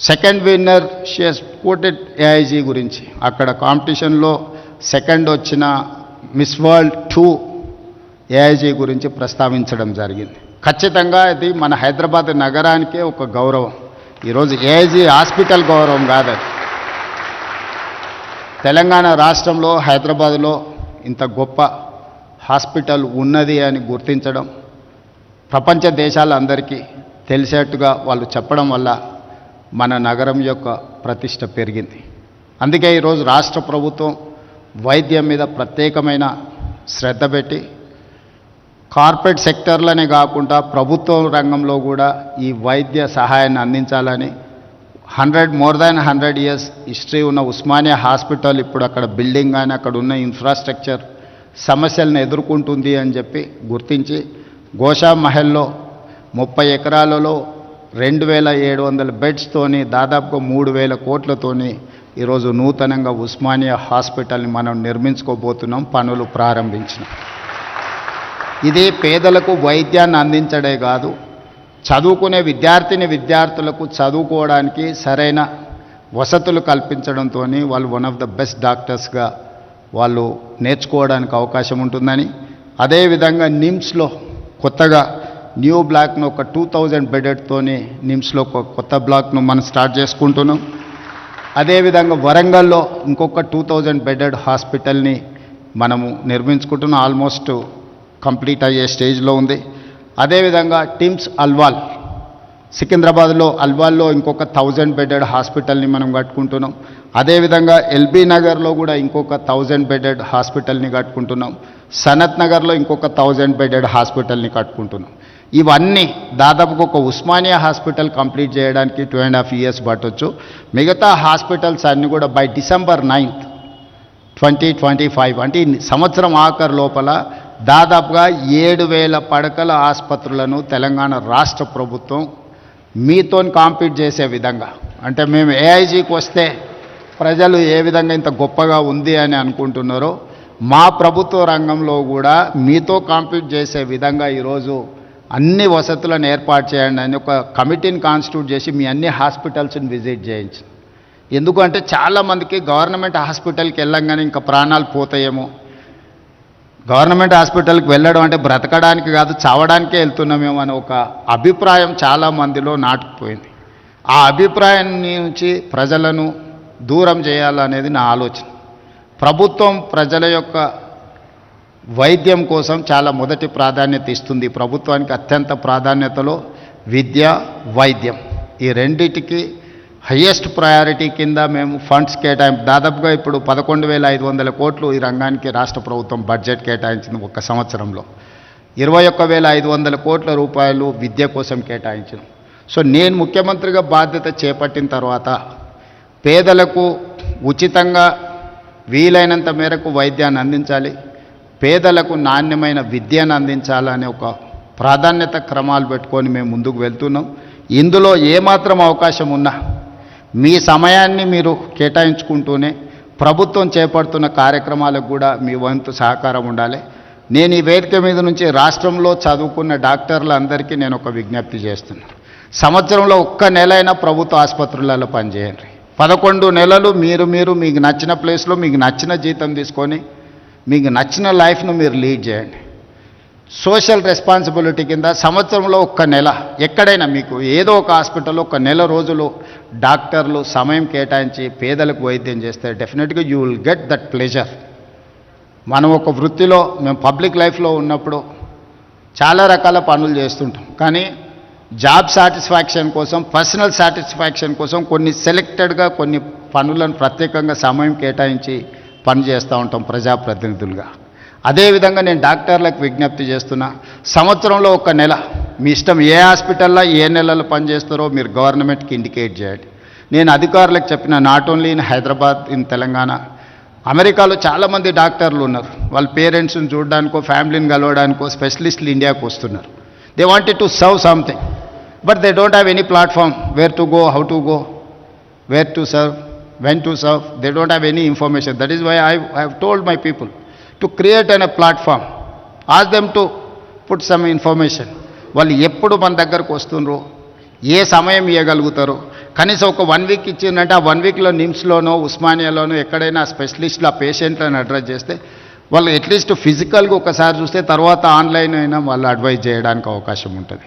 Second winner she has quoted AIG గురించి. అక్కడ కాంపిటీషన్లో సెకండ్ వచ్చిన మిస్ వరల్డ్ 2 ఏఐజీ గురించి ప్రస్తావించడం జరిగింది. ఖచ్చితంగా ఇది మన హైదరాబాద్ నగరానికే ఒక గౌరవం. ఈరోజు ఏఐజీ హాస్పిటల్ గౌరవం కాదు, తెలంగాణ రాష్ట్రంలో హైదరాబాద్లో ఇంత గొప్ప హాస్పిటల్ ఉన్నది అని గుర్తించడం, ప్రపంచ దేశాలందరికీ తెలిసేట్టుగా వాళ్ళు చెప్పడం వల్ల మన నగరం యొక్క ప్రతిష్ట పెరిగింది. అందుకే ఈరోజు రాష్ట్ర ప్రభుత్వం వైద్యం మీద ప్రత్యేకమైన శ్రద్ధ పెట్టి కార్పొరేట్ సెక్టర్లనే కాకుండా ప్రభుత్వ రంగంలో కూడా ఈ వైద్య సహాయాన్ని అందించాలని మోర్ దాన్ 100 years హిస్టరీ ఉన్న ఉస్మానియా హాస్పిటల్ ఇప్పుడు అక్కడ బిల్డింగ్ కానీ అక్కడ ఉన్న ఇన్ఫ్రాస్ట్రక్చర్ సమస్యలను ఎదుర్కొంటుంది అని చెప్పి గుర్తించి గోషా మహల్లో 30 ఎకరాలలో 2700 బెడ్స్తోని దాదాపుగా 3000 కోట్లతోని ఈరోజు నూతనంగా ఉస్మానియా హాస్పిటల్ని మనం నిర్మించుకోబోతున్నాం, పనులు ప్రారంభించినాం. ఇది పేదలకు వైద్యాన్ని అందించడే కాదు, చదువుకునే విద్యార్థులకు చదువుకోవడానికి సరైన వసతులు కల్పించడంతో వాళ్ళు వన్ ఆఫ్ ద బెస్ట్ డాక్టర్స్గా వాళ్ళు నేర్చుకోవడానికి అవకాశం ఉంటుందని, అదేవిధంగా నిమ్స్లో కొత్తగా న్యూ బ్లాక్ను ఒక 2000 బెడెడ్తోని నిమ్స్లో ఒక కొత్త బ్లాక్ను మనం స్టార్ట్ చేసుకుంటున్నాం. అదేవిధంగా వరంగల్లో ఇంకొక 2000 బెడెడ్ హాస్పిటల్ని మనము నిర్మించుకుంటున్నాం, ఆల్మోస్ట్ కంప్లీట్ అయ్యే స్టేజ్లో ఉంది. అదేవిధంగా టిమ్స్ అల్వాల్ సికింద్రాబాద్లో అల్వాల్లో ఇంకొక 1000 బెడెడ్ హాస్పిటల్ని మనం కట్టుకుంటున్నాం. అదేవిధంగా ఎల్బీ నగర్లో కూడా ఇంకొక 1000 బెడెడ్ హాస్పిటల్ని కట్టుకుంటున్నాం. సనత్ నగర్లో ఇంకొక 1000 బెడెడ్ హాస్పిటల్ని కట్టుకుంటున్నాం. ఇవన్నీ దాదాపుగా ఒక ఉస్మానియా హాస్పిటల్ కంప్లీట్ చేయడానికి 2.5 years పట్టొచ్చు. మిగతా హాస్పిటల్స్ అన్నీ కూడా బై December 9th 2025 అంటే ఈ సంవత్సరం ఆఖరు లోపల దాదాపుగా 7000 పడకల ఆసుపత్రులను తెలంగాణ రాష్ట్ర ప్రభుత్వం మీతో కాంపీట్ చేసే విధంగా, అంటే మేము ఏఐజీకి వస్తే ప్రజలు ఏ విధంగా ఇంత గొప్పగా ఉంది అని అనుకుంటున్నారో మా ప్రభుత్వ రంగంలో కూడా మీతో కాంపీట్ చేసే విధంగా ఈరోజు అన్ని వసతులను ఏర్పాటు చేయండి అని ఒక కమిటీని కాన్స్టిట్యూట్ చేసి మీ అన్ని హాస్పిటల్స్ని విజిట్ చేయించి. ఎందుకంటే చాలామందికి గవర్నమెంట్ హాస్పిటల్కి వెళ్ళంగానే ఇంకా ప్రాణాలు పోతాయేమో, గవర్నమెంట్ హాస్పిటల్కి వెళ్ళడం అంటే బ్రతకడానికి కాదు చావడానికే వెళ్తున్నామేమో అనే ఒక అభిప్రాయం చాలామందిలో నాటుకుపోయింది. ఆ అభిప్రాయం నుంచి ప్రజలను దూరం చేయాలనేది నా ఆలోచన. ప్రభుత్వం ప్రజల యొక్క వైద్యం కోసం చాలా మొదటి ప్రాధాన్యత ఇస్తుంది. ప్రభుత్వానికి అత్యంత ప్రాధాన్యతలో విద్య, వైద్యం ఈ రెండిటికి హయ్యెస్ట్ ప్రయారిటీ కింద మేము ఫండ్స్ దాదాపుగా ఇప్పుడు 11,500 కోట్లు ఈ రంగానికి రాష్ట్ర ప్రభుత్వం బడ్జెట్ కేటాయించింది. ఒక సంవత్సరంలో 21,500 కోట్ల రూపాయలు విద్య కోసం కేటాయించాం. సో నేను ముఖ్యమంత్రిగా బాధ్యత చేపట్టిన తర్వాత పేదలకు ఉచితంగా వీలైనంత మేరకు వైద్యాన్ని అందించాలి, పేదలకు నాణ్యమైన విద్యను అందించాలనే ఒక ప్రాధాన్యత క్రమాలు పెట్టుకొని మేము ముందుకు వెళ్తున్నాం. ఇందులో ఏమాత్రం అవకాశం ఉన్నా మీ సమయాన్ని మీరు కేటాయించుకుంటూనే ప్రభుత్వం చేపడుతున్న కార్యక్రమాలకు కూడా మీ వంతు సహకారం ఉండాలి. నేను ఈ వేదిక మీద నుంచి రాష్ట్రంలో చదువుకున్న డాక్టర్లందరికీ నేను ఒక విజ్ఞప్తి చేస్తున్నాను. సంవత్సరంలో ఒక్క నెల అయినా ప్రభుత్వ ఆసుపత్రులలో పనిచేయండి. 11 నెలలు మీరు మీకు నచ్చిన ప్లేస్లో మీకు నచ్చిన జీతం తీసుకొని మీకు నచ్చిన లైఫ్ను మీరు లీడ్ చేయండి. సోషల్ రెస్పాన్సిబిలిటీ కింద సంవత్సరంలో ఒక్క నెల ఎక్కడైనా మీకు ఏదో ఒక హాస్పిటల్లో ఒక నెల రోజులు డాక్టర్లు సమయం కేటాయించి పేదలకు వైద్యం చేస్తే డెఫినెట్గా you will get that pleasure. మనం ఒక వృత్తిలో మేము పబ్లిక్ లైఫ్లో ఉన్నప్పుడు చాలా రకాల పనులు చేస్తుంటాం, కానీ జాబ్ సాటిస్ఫాక్షన్ కోసం, పర్సనల్ సాటిస్ఫాక్షన్ కోసం కొన్ని సెలెక్టెడ్గా కొన్ని పనులను ప్రత్యేకంగా సమయం కేటాయించి పని చేస్తూ ఉంటాం ప్రజాప్రతినిధులుగా. అదేవిధంగా నేను డాక్టర్లకు విజ్ఞప్తి చేస్తున్నా, సంవత్సరంలో ఒక నెల మీ ఇష్టం ఏ హాస్పిటల్లో ఏ నెలలో పనిచేస్తారో మీరు గవర్నమెంట్కి ఇండికేట్ చేయండి. నేను అధికారులకు చెప్పిన not only in Hyderabad, in Telangana, అమెరికాలో చాలామంది డాక్టర్లు ఉన్నారు. వాళ్ళ పేరెంట్స్ని చూడడానికో ఫ్యామిలీని కలవడానికో స్పెషలిస్టులు ఇండియాకు వస్తున్నారు. They wanted to serve something but they don't have any platform where to go, how to go, where to serve, when to serve. They don't have any information. That is why I have told my people to create a platform, ask them to put some information. వాళ్ళు ఎప్పుడు మన దగ్గరకు వస్తుండ్రో, ఏ సమయం ఇవ్వగలుగుతారు? కనీసం ఒక 1 week ఇచ్చిందంటే ఆ 1 వీక్లో నిమ్స్లోనో ఉస్మానియాలోనో ఎక్కడైనా స్పెషలిస్టులు ఆ పేషెంట్లను అడ్రస్ చేస్తే వాళ్ళు అట్లీస్ట్ ఫిజికల్గా ఒకసారి చూస్తే తర్వాత ఆన్లైన్ అయినా వాళ్ళు అడ్వైజ్ చేయడానికి అవకాశం ఉంటుంది.